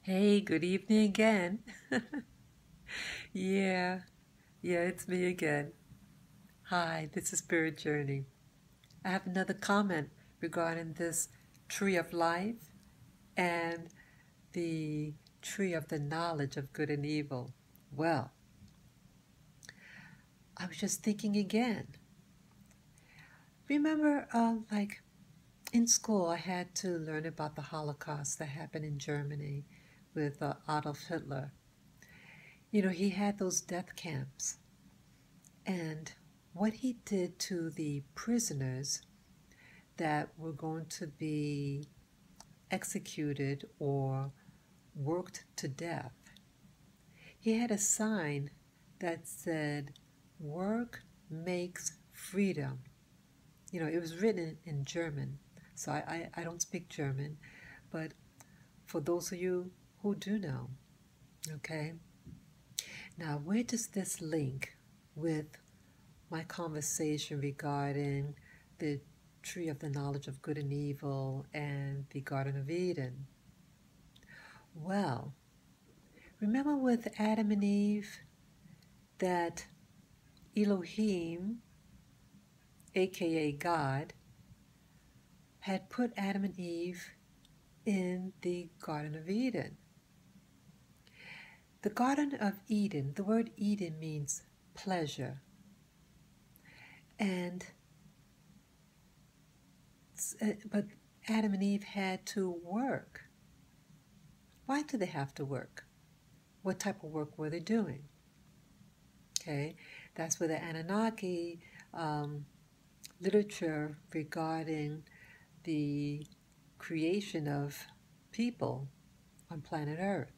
Hey, good evening again. Yeah, yeah, it's me again. Hi, this is Spirit Journey. I have another comment regarding this tree of life and the tree of the knowledge of good and evil. Well, I was just thinking again. Remember, like in school, I had to learn about the Holocaust that happened in Germany with Adolf Hitler. He had those death camps. And what he did to the prisoners that were going to be executed or worked to death, he had a sign that said, "Work makes freedom." It was written in German, so I don't speak German, but for those of you who do know, okay? Now, where does this link with my conversation regarding the tree of the knowledge of good and evil and the Garden of Eden? Well, remember with Adam and Eve that Elohim, aka God, had put Adam and Eve in the Garden of Eden. The Garden of Eden, the word Eden means pleasure. And but Adam and Eve had to work. Why did they have to work? What type of work were they doing? Okay, that's where the Anunnaki literature regarding the creation of people on planet Earth,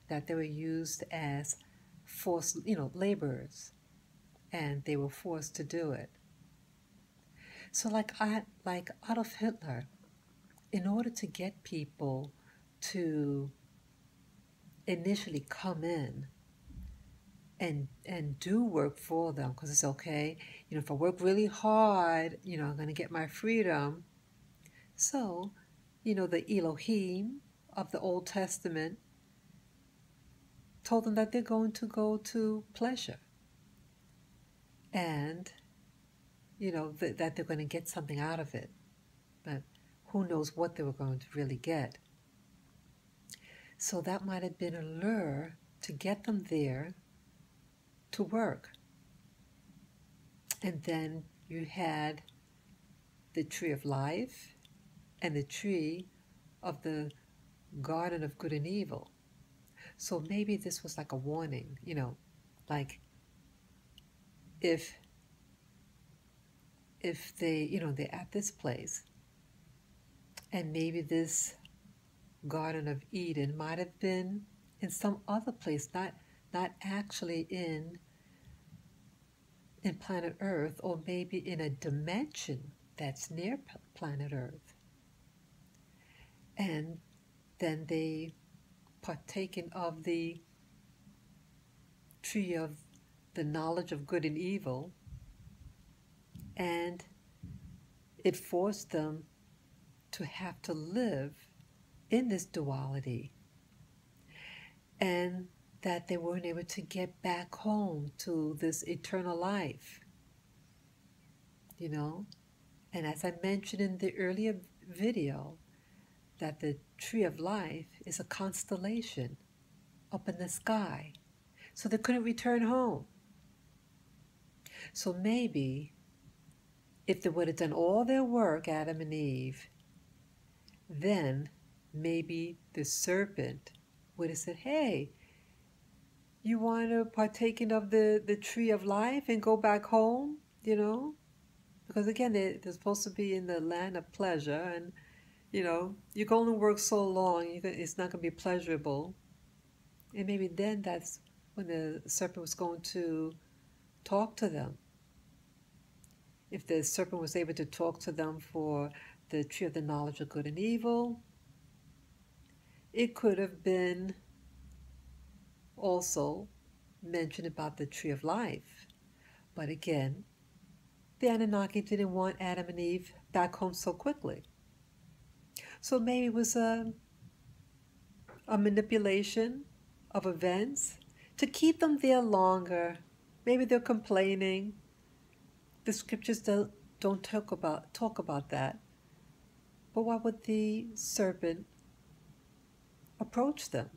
that they were used as forced, laborers, and they were forced to do it. So, like Adolf Hitler, in order to get people to initially come in and do work for them, because it's okay, if I work really hard, I'm going to get my freedom. So, the Elohim of the Old Testament told them that they're going to go to pleasure, and that they're going to get something out of it, but who knows what they were going to really get. So that might have been a lure to get them there to work. And then you had the tree of life and the tree of the garden of good and evil. So maybe this was like a warning, like if they're at this place, and maybe this Garden of Eden might have been in some other place, not actually in planet Earth, or maybe in a dimension that's near planet Earth. And then they partaken of the tree of the knowledge of good and evil, and it forced them to have to live in this duality, and that they weren't able to get back home to this eternal life, And as I mentioned in the earlier video, that the tree of life is a constellation up in the sky. So they couldn't return home. So maybe if they would have done all their work, Adam and Eve, then maybe the serpent would have said, "Hey, you want to partake of the tree of life and go back home?" Because again, they're supposed to be in the land of pleasure, and you can only work so long, it's not going to be pleasurable. And maybe then that's when the serpent was going to talk to them. If the serpent was able to talk to them for the tree of the knowledge of good and evil, it could have been also mentioned about the tree of life. But again, the Anunnaki didn't want Adam and Eve back home so quickly. So maybe it was a a manipulation of events to keep them there longer. Maybe they're complaining. The scriptures don't talk about that. But why would the serpent approach them?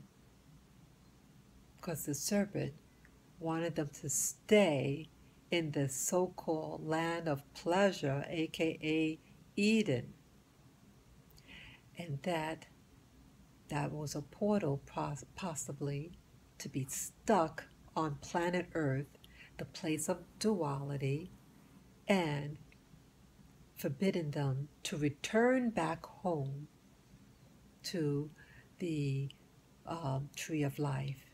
Because the serpent wanted them to stay in the so-called land of pleasure, aka Eden. And that was a portal possibly to be stuck on planet Earth, the place of duality, and forbidden them to return back home to the tree of life,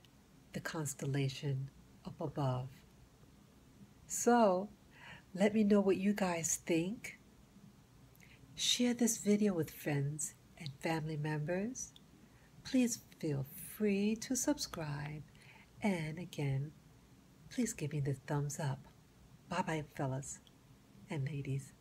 the constellation up above. So, let me know what you guys think. Share this video with friends and family members. Please feel free to subscribe. And again, please give me the thumbs up. Bye-bye, fellas and ladies.